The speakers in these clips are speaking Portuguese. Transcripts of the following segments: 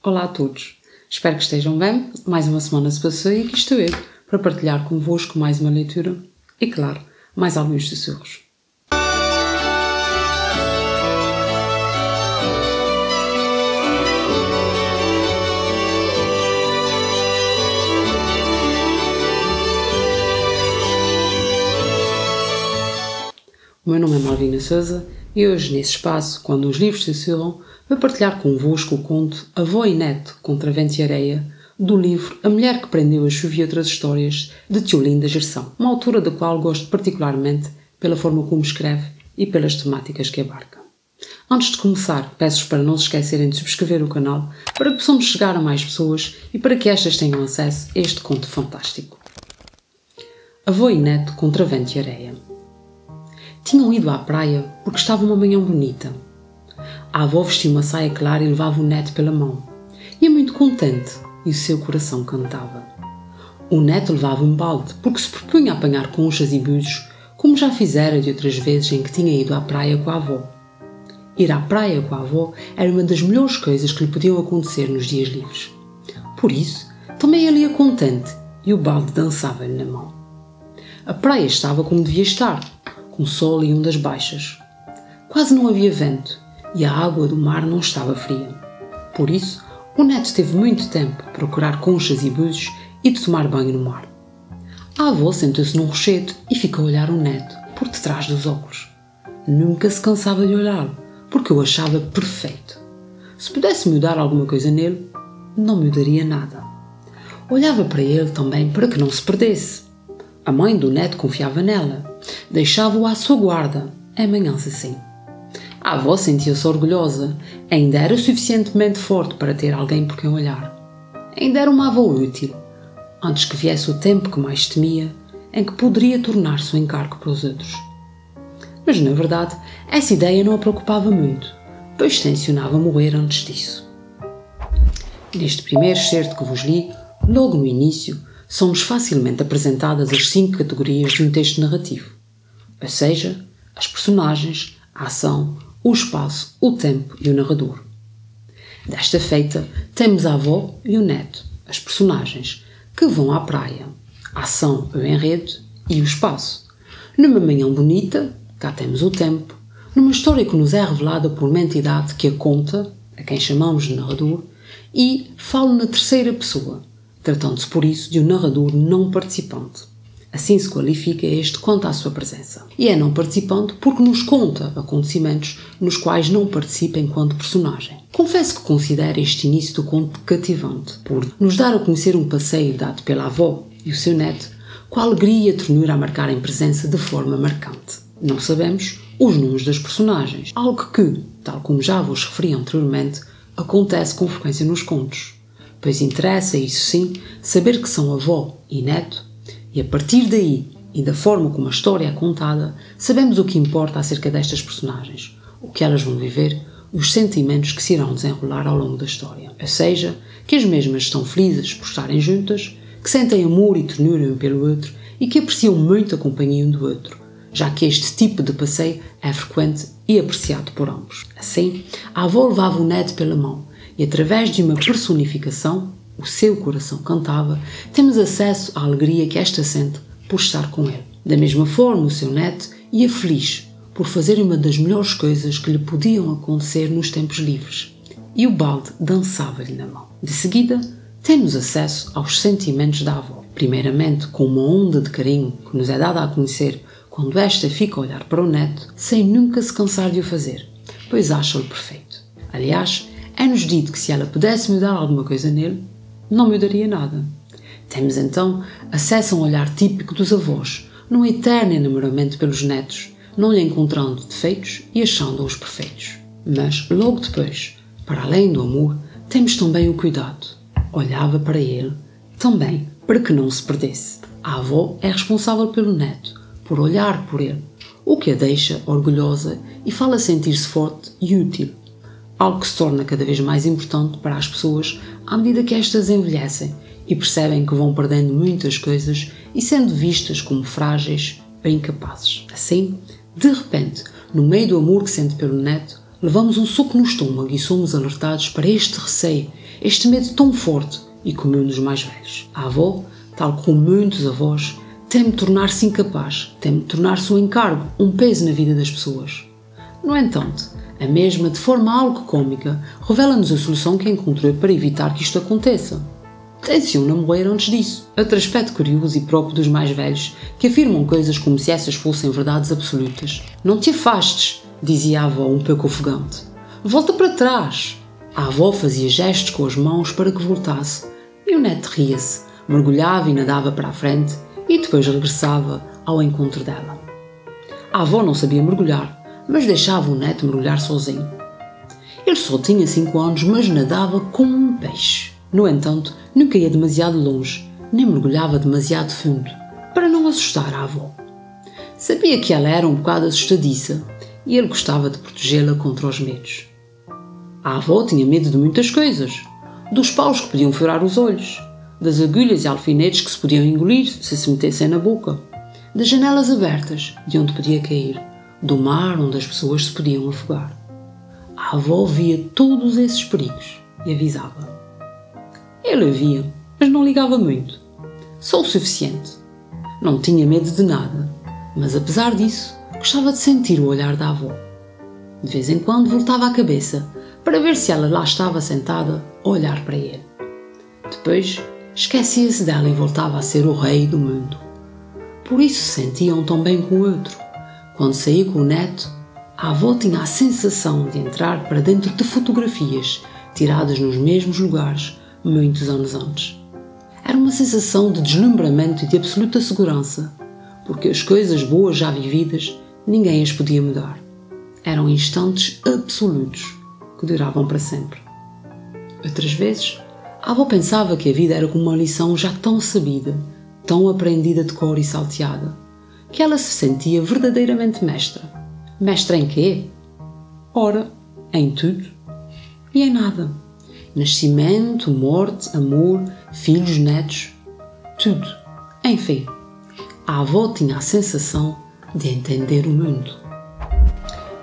Olá a todos, espero que estejam bem. Mais uma semana se passou e aqui estou eu para partilhar convosco mais uma leitura e, claro, mais alguns sussurros. O meu nome é Malvina Sousa e hoje, nesse espaço, quando os livros sussurram, vou partilhar convosco o conto Avó e Neto contra Vento e Areia, do livro A Mulher que Prendeu a Chuva e Outras Histórias, de Teolinda Gerson, uma autora da qual gosto particularmente pela forma como escreve e pelas temáticas que abarca. Antes de começar, peço-vos para não se esquecerem de subscrever o canal para que possamos chegar a mais pessoas e para que estas tenham acesso a este conto fantástico. Avó e Neto contra Vento e Areia. Tinham ido à praia porque estava uma manhã bonita. A avó vestia uma saia clara e levava o neto pela mão. Ia muito contente e o seu coração cantava. O neto levava um balde porque se propunha a apanhar conchas e búzios, como já fizera de outras vezes em que tinha ido à praia com a avó. Ir à praia com a avó era uma das melhores coisas que lhe podiam acontecer nos dias livres. Por isso, também ele ia contente e o balde dançava-lhe na mão. A praia estava como devia estar, com sol e ondas baixas. Quase não havia vento e a água do mar não estava fria. Por isso, o neto teve muito tempo para procurar conchas e búzios e de tomar banho no mar. A avó sentou-se num rochedo e ficou a olhar o neto por detrás dos óculos. Nunca se cansava de olhá-lo, porque o achava perfeito. Se pudesse mudar alguma coisa nele, não mudaria nada. Olhava para ele também para que não se perdesse. A mãe do neto confiava nela. Deixava-o à sua guarda, em manhãs assim. A avó sentia-se orgulhosa. Ainda era suficientemente forte para ter alguém por quem olhar. Ainda era uma avó útil, antes que viesse o tempo que mais temia, em que poderia tornar-se um encargo para os outros. Mas, na verdade, essa ideia não a preocupava muito, pois tencionava morrer antes disso. Neste primeiro excerto que vos li, logo no início, somos facilmente apresentadas as 5 categorias de um texto narrativo, ou seja, as personagens, a ação, o espaço, o tempo e o narrador. Desta feita, temos a avó e o neto, as personagens, que vão à praia, a ação, o enredo e o espaço. Numa manhã bonita, cá temos o tempo, numa história que nos é revelada por uma entidade que a conta, a quem chamamos de narrador, e fala na terceira pessoa, tratando-se por isso de um narrador não participante. Assim se qualifica este quanto à sua presença. E é não participante porque nos conta acontecimentos nos quais não participa enquanto personagem. Confesso que considero este início do conto cativante, por nos dar a conhecer um passeio dado pela avó e o seu neto, com a alegria e a ternura a marcarem presença de forma marcante. Não sabemos os nomes das personagens, algo que, tal como já vos referi anteriormente, acontece com frequência nos contos. Pois interessa, isso sim, saber que são avó e neto, e a partir daí e da forma como a história é contada, sabemos o que importa acerca destas personagens, o que elas vão viver e os sentimentos que se irão desenrolar ao longo da história. Ou seja, que as mesmas estão felizes por estarem juntas, que sentem amor e ternura um pelo outro e que apreciam muito a companhia um do outro, já que este tipo de passeio é frequente e apreciado por ambos. Assim, a avó levava o neto pela mão, e através de uma personificação, o seu coração cantava, temos acesso à alegria que esta sente por estar com ele. Da mesma forma, o seu neto ia feliz por fazer uma das melhores coisas que lhe podiam acontecer nos tempos livres, e o balde dançava-lhe na mão. De seguida, temos acesso aos sentimentos da avó, primeiramente com uma onda de carinho que nos é dada a conhecer quando esta fica a olhar para o neto sem nunca se cansar de o fazer, pois acha-o perfeito. Aliás, é-nos dito que se ela pudesse mudar alguma coisa nele, não mudaria nada. Temos então acesso a um olhar típico dos avós, num eterno enamoramento pelos netos, não lhe encontrando defeitos e achando-os perfeitos. Mas, logo depois, para além do amor, temos também o cuidado. Olhava para ele, também para que não se perdesse. A avó é responsável pelo neto, por olhar por ele, o que a deixa orgulhosa e fala sentir-se forte e útil. Algo que se torna cada vez mais importante para as pessoas à medida que estas envelhecem e percebem que vão perdendo muitas coisas e sendo vistas como frágeis ou incapazes. Assim, de repente, no meio do amor que sente pelo neto, levamos um soco no estômago e somos alertados para este receio este medo tão forte e comum nos mais velhos. A avó, tal como muitos avós, teme tornar-se incapaz, teme tornar-se um encargo, um peso na vida das pessoas. No entanto, a mesma, de forma algo cômica, revela-nos a solução que encontrou para evitar que isto aconteça. Tenciona morrer antes disso. Outro aspecto curioso e próprio dos mais velhos, que afirmam coisas como se essas fossem verdades absolutas. Não te afastes, dizia a avó um pouco ofegante. Volta para trás. A avó fazia gestos com as mãos para que voltasse, e o neto ria-se, mergulhava e nadava para a frente, e depois regressava ao encontro dela. A avó não sabia mergulhar, mas deixava o neto mergulhar sozinho. Ele só tinha 5 anos, mas nadava como um peixe. No entanto, nunca ia demasiado longe, nem mergulhava demasiado fundo, para não assustar a avó. Sabia que ela era um bocado assustadiça, e ele gostava de protegê-la contra os medos. A avó tinha medo de muitas coisas, dos paus que podiam furar os olhos, das agulhas e alfinetes que se podiam engolir se metessem na boca, das janelas abertas, de onde podia cair, do mar onde as pessoas se podiam afogar. A avó via todos esses perigos e avisava. Ele via, mas não ligava muito. Só o suficiente. Não tinha medo de nada, mas apesar disso, gostava de sentir o olhar da avó. De vez em quando voltava a cabeça para ver se ela lá estava sentada a olhar para ele. Depois, esquecia-se dela e voltava a ser o rei do mundo. Por isso se sentiam tão bem com o outro. Quando saía com o neto, a avó tinha a sensação de entrar para dentro de fotografias tiradas nos mesmos lugares muitos anos antes. Era uma sensação de deslumbramento e de absoluta segurança, porque as coisas boas já vividas ninguém as podia mudar. Eram instantes absolutos que duravam para sempre. Outras vezes, a avó pensava que a vida era como uma lição já tão sabida, tão aprendida de cor e salteada, que ela se sentia verdadeiramente mestra. Mestra em quê? Ora, em tudo e em nada. Nascimento, morte, amor, filhos, netos, tudo. Enfim, a avó tinha a sensação de entender o mundo.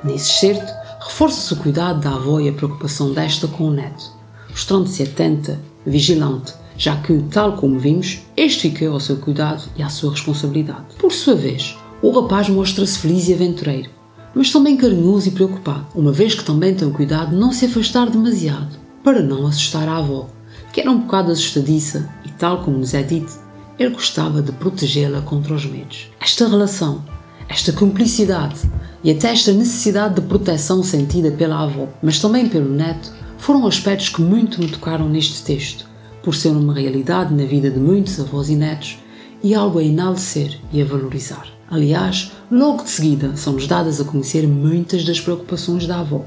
Nesse excerto, reforça-se o cuidado da avó e a preocupação desta com o neto, mostrando-se atenta, vigilante, já que, tal como vimos, este ficou ao seu cuidado e à sua responsabilidade. Por sua vez, o rapaz mostra-se feliz e aventureiro, mas também carinhoso e preocupado, uma vez que também tem o cuidado de não se afastar demasiado, para não assustar a avó, que era um bocado assustadiça e, tal como nos é dito, ele gostava de protegê-la contra os medos. Esta relação, esta cumplicidade e até esta necessidade de proteção sentida pela avó, mas também pelo neto, foram aspectos que muito me tocaram neste texto, por ser uma realidade na vida de muitos avós e netos e algo a enaltecer e a valorizar. Aliás, logo de seguida são-nos dadas a conhecer muitas das preocupações da avó.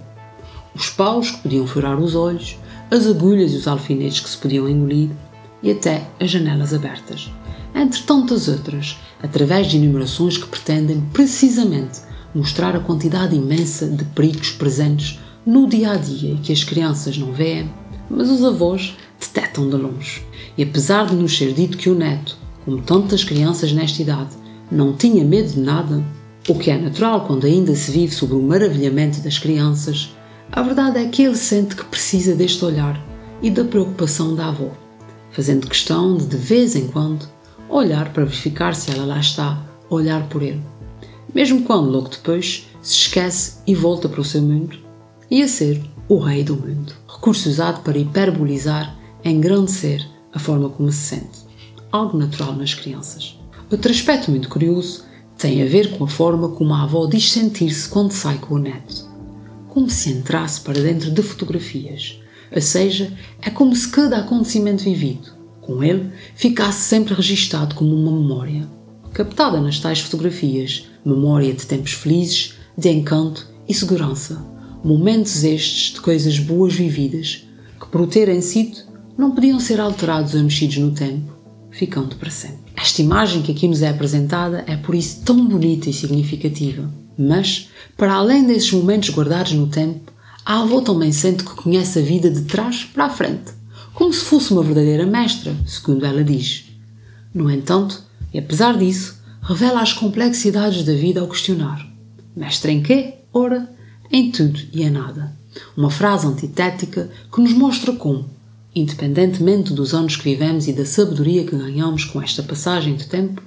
Os paus que podiam furar os olhos, as agulhas e os alfinetes que se podiam engolir e até as janelas abertas. Entre tantas outras, através de enumerações que pretendem precisamente mostrar a quantidade imensa de perigos presentes no dia-a-dia e que as crianças não veem, mas os avós detectam de longe. E apesar de nos ser dito que o neto, como tantas crianças nesta idade, não tinha medo de nada, o que é natural quando ainda se vive sob o maravilhamento das crianças, a verdade é que ele sente que precisa deste olhar e da preocupação da avó, fazendo questão de vez em quando, olhar para verificar se ela lá está a olhar por ele, mesmo quando logo depois se esquece e volta para o seu mundo e a ser o rei do mundo. Recurso usado para hiperbolizar, engrandecer a forma como se sente, algo natural nas crianças. Outro aspecto muito curioso tem a ver com a forma como a avó diz sentir-se quando sai com o neto, como se entrasse para dentro de fotografias, ou seja, é como se cada acontecimento vivido, com ele, ficasse sempre registado como uma memória, captada nas tais fotografias, memória de tempos felizes, de encanto e segurança, momentos estes de coisas boas vividas, que por o terem sido, não podiam ser alterados ou mexidos no tempo, ficando para sempre. Esta imagem que aqui nos é apresentada é por isso tão bonita e significativa, mas, para além desses momentos guardados no tempo, a avó também sente que conhece a vida de trás para a frente, como se fosse uma verdadeira mestra, segundo ela diz. No entanto, e apesar disso, revela as complexidades da vida ao questionar. Mestra em quê? Ora, em tudo e em nada. Uma frase antitética que nos mostra como, Independentemente dos anos que vivemos e da sabedoria que ganhamos com esta passagem de tempo,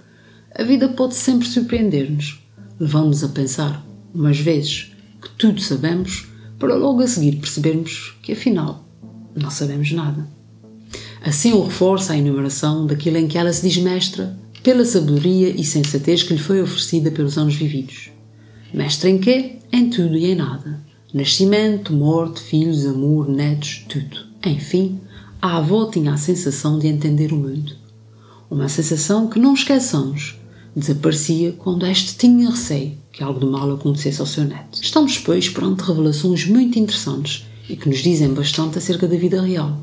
a vida pode sempre surpreender-nos, levando-nos a pensar, umas vezes, que tudo sabemos, para logo a seguir percebermos que, afinal, não sabemos nada. Assim o reforça a enumeração daquilo em que ela se diz mestra pela sabedoria e sensatez que lhe foi oferecida pelos anos vividos. Mestra em quê? Em tudo e em nada. Nascimento, morte, filhos, amor, netos, tudo. Enfim, a avó tinha a sensação de entender o mundo. Uma sensação que, não esqueçamos, desaparecia quando este tinha receio que algo de mal acontecesse ao seu neto. Estamos, pois, perante revelações muito interessantes e que nos dizem bastante acerca da vida real.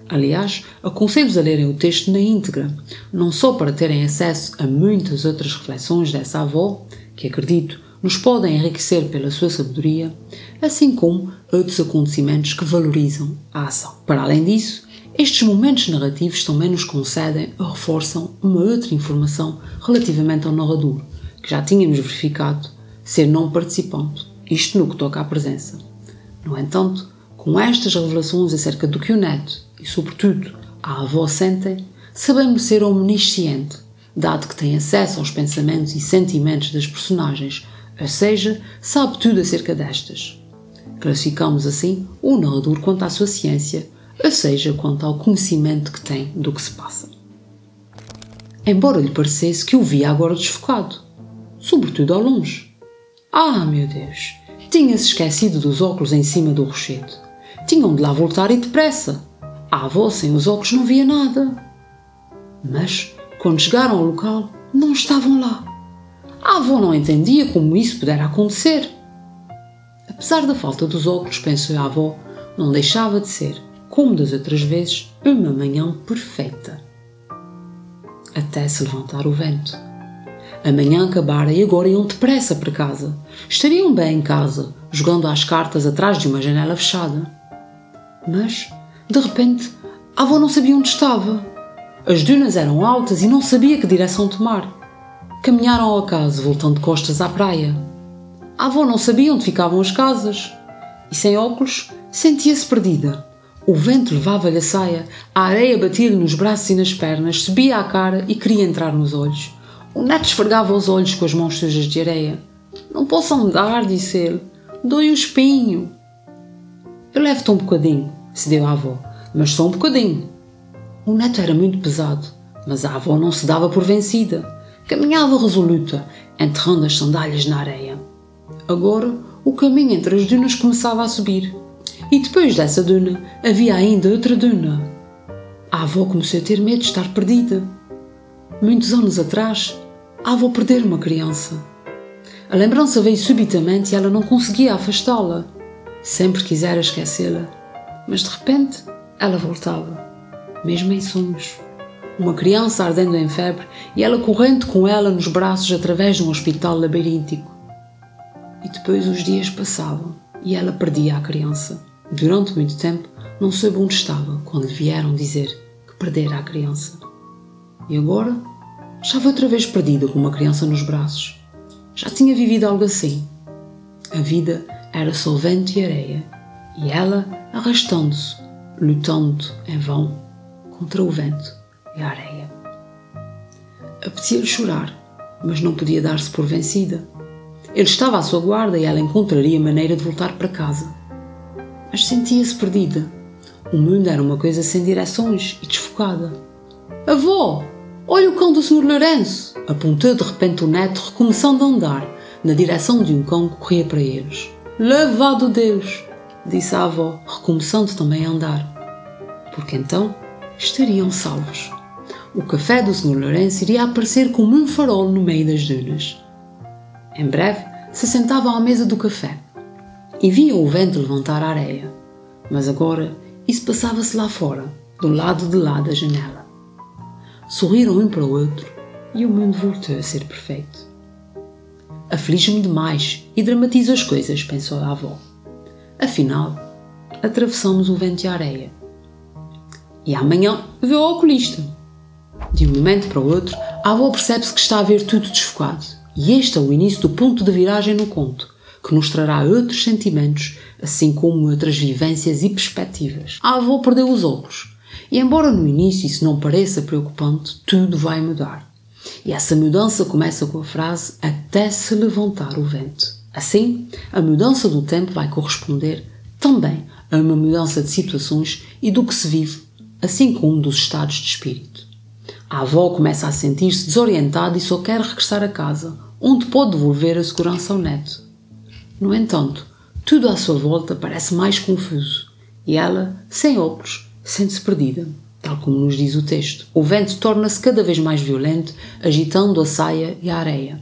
Aliás, aconselho-vos a lerem o texto na íntegra, não só para terem acesso a muitas outras reflexões dessa avó, que acredito nos podem enriquecer pela sua sabedoria, assim como outros acontecimentos que valorizam a ação. Para além disso, estes momentos narrativos também nos concedem ou reforçam uma outra informação relativamente ao narrador, que já tínhamos verificado ser não participante, isto no que toca à presença. No entanto, com estas revelações acerca do que o neto e, sobretudo, a avó sentem, sabemos ser omnisciente, dado que tem acesso aos pensamentos e sentimentos das personagens, ou seja, sabe tudo acerca destas. Classificamos assim o narrador quanto à sua ciência, ou seja, quanto ao conhecimento que tem do que se passa. Embora lhe parecesse que o via agora desfocado, sobretudo ao longe. Ah, meu Deus! Tinha-se esquecido dos óculos em cima do rochedo. Tinham de lá voltar e depressa. A avó sem os óculos não via nada. Mas, quando chegaram ao local, não estavam lá. A avó não entendia como isso pudera acontecer. Apesar da falta dos óculos, pensou a avó, não deixava de ser, como das outras vezes, uma manhã perfeita. Até se levantar o vento. A manhã acabara e agora iam depressa para casa. Estariam bem em casa, jogando às cartas atrás de uma janela fechada. Mas, de repente, a avó não sabia onde estava. As dunas eram altas e não sabia que direção tomar. Caminharam ao acaso, voltando de costas à praia. A avó não sabia onde ficavam as casas. E sem óculos, sentia-se perdida. O vento levava-lhe a saia, a areia batia-lhe nos braços e nas pernas, subia à cara e queria entrar nos olhos. O neto esfregava os olhos com as mãos sujas de areia. Não posso andar, disse ele. Dou-lhe o espinho. Eu levo-te um bocadinho, cedeu a avó, mas só um bocadinho. O neto era muito pesado, mas a avó não se dava por vencida. Caminhava resoluta, enterrando as sandálias na areia. Agora, o caminho entre as dunas começava a subir. E depois dessa duna, havia ainda outra duna. A avó começou a ter medo de estar perdida. Muitos anos atrás, a avó perdera uma criança. A lembrança veio subitamente e ela não conseguia afastá-la. Sempre quisera esquecê-la, mas de repente ela voltava, mesmo em sonhos. Uma criança ardendo em febre e ela correndo com ela nos braços através de um hospital labiríntico. E depois os dias passavam e ela perdia a criança. Durante muito tempo não soube onde estava quando lhe vieram dizer que perdera a criança. E agora estava outra vez perdida com uma criança nos braços. Já tinha vivido algo assim. A vida era só vento e areia e ela arrastando-se, lutando em vão contra o vento e a areia. Apetecia-lhe chorar, mas não podia dar-se por vencida. Ele estava à sua guarda e ela encontraria maneira de voltar para casa. Mas sentia-se perdida. O mundo era uma coisa sem direções e desfocada. Avó, olha o cão do Sr. Lourenço! Apontou de repente o neto, recomeçando a andar, na direção de um cão que corria para eles. Louvado Deus! Disse a avó, recomeçando também a andar. Porque então estariam salvos. O café do Sr. Lourenço iria aparecer como um farol no meio das dunas. Em breve, se sentavam à mesa do café e viam o vento levantar a areia. Mas agora, isso passava-se lá fora, do lado de lá da janela. Sorriram um para o outro e o mundo voltou a ser perfeito. Aflige-me demais e dramatizo as coisas, pensou a avó. Afinal, atravessamos o vento e a areia. E amanhã vê o oculista. De um momento para o outro, a avó percebe-se que está a ver tudo desfocado. E este é o início do ponto de viragem no conto, que nos trará outros sentimentos, assim como outras vivências e perspectivas. A avó perdeu os óculos, E embora no início isso não pareça preocupante, tudo vai mudar. E essa mudança começa com a frase até se levantar o vento. Assim, a mudança do tempo vai corresponder também a uma mudança de situações e do que se vive, assim como dos estados de espírito. A avó começa a sentir-se desorientada e só quer regressar a casa, onde pode devolver a segurança ao neto. No entanto, tudo à sua volta parece mais confuso e ela, sem óculos, sente-se perdida, tal como nos diz o texto. O vento torna-se cada vez mais violento, agitando a saia e a areia.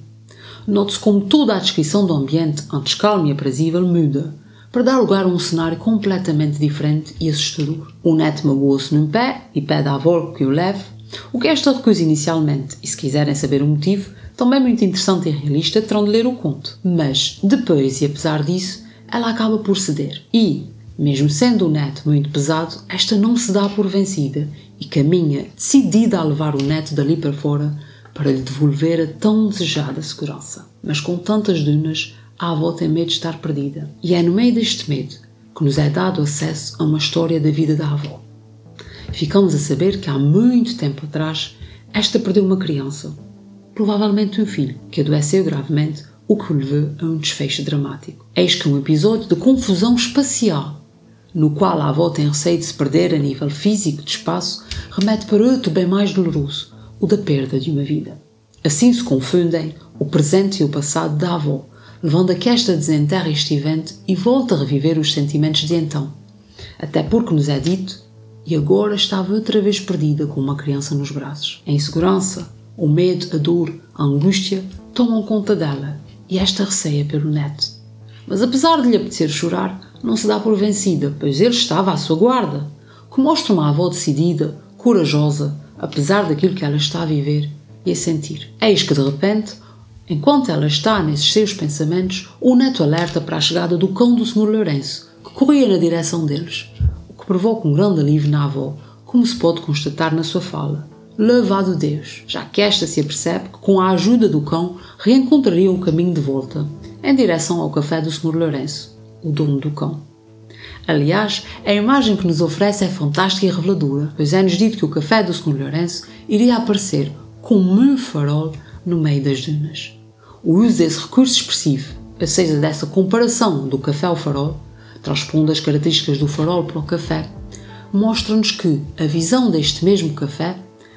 Note-se como toda a descrição do ambiente, antes calmo e aprazível, muda, para dar lugar a um cenário completamente diferente e assustador. O neto magoou-se num pé e pede à avó que o leve, o que esta recusa inicialmente, e se quiserem saber o motivo, também muito interessante e realista, terão de ler o conto. Mas, depois e apesar disso, ela acaba por ceder. E, mesmo sendo o neto muito pesado, esta não se dá por vencida e caminha decidida a levar o neto dali para fora para lhe devolver a tão desejada segurança. Mas com tantas dunas, a avó tem medo de estar perdida. E é no meio deste medo que nos é dado acesso a uma história da vida da avó. Ficamos a saber que há muito tempo atrás, esta perdeu uma criança, provavelmente um filho, que adoeceu gravemente, o que o levou a um desfecho dramático. Eis que um episódio de confusão espacial, no qual a avó tem receio de se perder a nível físico de espaço, remete para outro bem mais doloroso, o da perda de uma vida. Assim se confundem o presente e o passado da avó, levando a que esta desenterre este evento e volte a reviver os sentimentos de então. Até porque nos é dito, e agora estava outra vez perdida com uma criança nos braços. A insegurança, o medo, a dor, a angústia tomam conta dela e esta receia pelo neto. Mas apesar de lhe apetecer chorar, não se dá por vencida, pois ele estava à sua guarda, que mostra uma avó decidida, corajosa, apesar daquilo que ela está a viver e a sentir. Eis que de repente, enquanto ela está nesses seus pensamentos, o neto alerta para a chegada do cão do Sr. Lourenço, que corria na direção deles, o que provoca um grande alívio na avó, como se pode constatar na sua fala. Louvado Deus, já que esta se apercebe que com a ajuda do cão reencontraria o caminho de volta, em direção ao café do Sr. Lourenço, o dono do cão. Aliás, a imagem que nos oferece é fantástica e reveladora, pois é-nos dito que o café do Sr. Lourenço iria aparecer como um farol no meio das dunas. O uso desse recurso expressivo, ou seja, dessa comparação do café ao farol, transpondo as características do farol para o café, mostra-nos que a visão deste mesmo café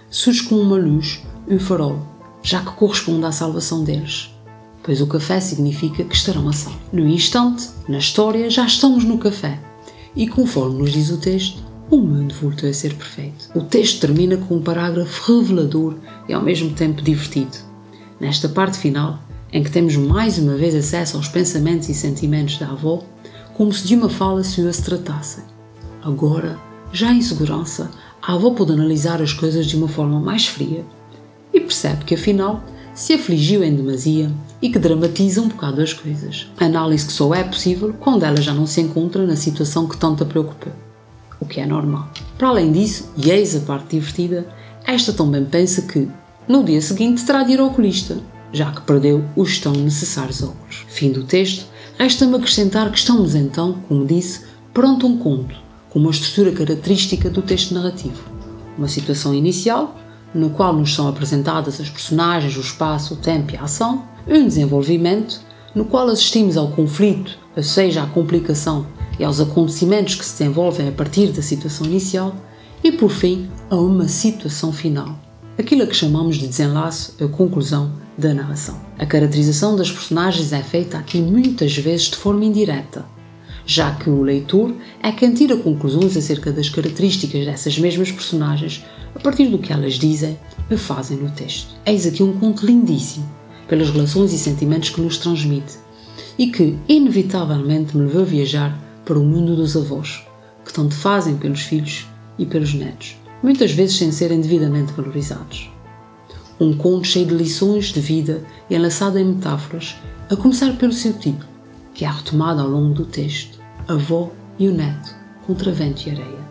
surge como uma luz, um farol, já que corresponde à salvação deles, pois o café significa que estarão a salvo. No instante, na história, já estamos no café, e conforme nos diz o texto, o mundo voltou a ser perfeito. O texto termina com um parágrafo revelador e ao mesmo tempo divertido. Nesta parte final, em que temos mais uma vez acesso aos pensamentos e sentimentos da avó, como se de uma fala sua se tratasse. Agora, já em segurança, a avó pode analisar as coisas de uma forma mais fria e percebe que, afinal, se afligiu em demasia e que dramatiza um bocado as coisas. Análise que só é possível quando ela já não se encontra na situação que tanto a preocupou, o que é normal. Para além disso, e eis a parte divertida, esta também pensa que, no dia seguinte, terá de ir ao oculista, já que perdeu os tão necessários óculos. Fim do texto, resta-me acrescentar que estamos então, como disse, perante um conto, com uma estrutura característica do texto narrativo. Uma situação inicial, no qual nos são apresentadas as personagens, o espaço, o tempo e a ação. Um desenvolvimento, no qual assistimos ao conflito, ou seja, à complicação e aos acontecimentos que se desenvolvem a partir da situação inicial. E, por fim, a uma situação final, aquilo a que chamamos de desenlace ou conclusão da narração. A caracterização das personagens é feita aqui muitas vezes de forma indireta, já que o leitor é quem tira conclusões acerca das características dessas mesmas personagens a partir do que elas dizem ou fazem no texto. Eis aqui um conto lindíssimo, pelas relações e sentimentos que nos transmite, e que, inevitavelmente, me levou a viajar para o mundo dos avós, que tanto fazem pelos filhos e pelos netos, muitas vezes sem serem devidamente valorizados. Um conto cheio de lições de vida e enlaçado em metáforas, a começar pelo seu título, que é retomado ao longo do texto, a avó e o neto, contra vento e areia.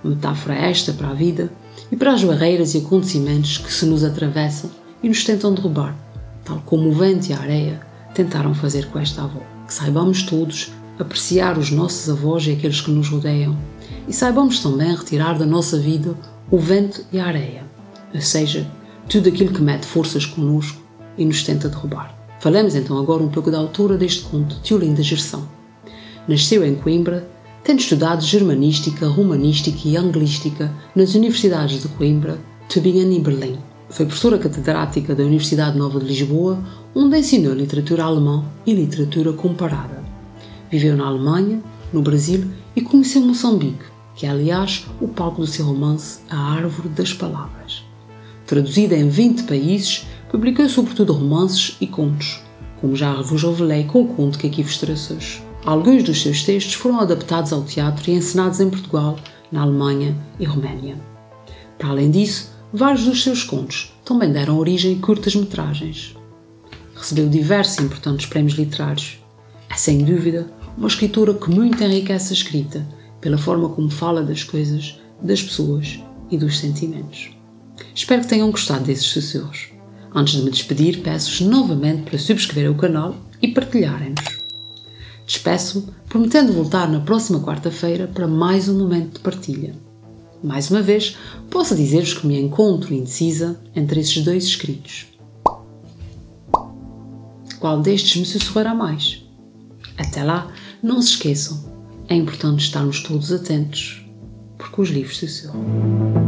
Metáfora esta para a vida e para as barreiras e acontecimentos que se nos atravessam e nos tentam derrubar, tal como o vento e a areia tentaram fazer com esta avó. Que saibamos todos apreciar os nossos avós e aqueles que nos rodeiam e saibamos também retirar da nossa vida o vento e a areia, ou seja, tudo aquilo que mete forças connosco e nos tenta derrubar. Falamos então agora um pouco da autora deste conto, Tiolinda Gerson. Nasceu em Coimbra, tendo estudado germanística, romanística e anglística nas universidades de Coimbra, Tübingen e Berlim. Foi professora catedrática da Universidade Nova de Lisboa, onde ensinou literatura alemã e literatura comparada. Viveu na Alemanha, no Brasil e conheceu Moçambique, que é, aliás, o palco do seu romance A Árvore das Palavras. Traduzida em 20 países, publicou sobretudo romances e contos, como já vos revelei com o conto que aqui vos trouxe hoje. Alguns dos seus textos foram adaptados ao teatro e ensinados em Portugal, na Alemanha e Roménia. Para além disso, vários dos seus contos também deram origem a curtas-metragens. Recebeu diversos e importantes prémios literários. É, sem dúvida, uma escritora que muito enriquece a escrita, pela forma como fala das coisas, das pessoas e dos sentimentos. Espero que tenham gostado desses sussurros. Antes de me despedir, peço-vos novamente para subscreverem o canal e partilharem-nos. Despeço-me, prometendo voltar na próxima quarta-feira para mais um momento de partilha. Mais uma vez, posso dizer-vos que me encontro indecisa entre esses dois escritos. Qual destes me sussurrará mais? Até lá, não se esqueçam, é importante estarmos todos atentos, porque os livros sussurram.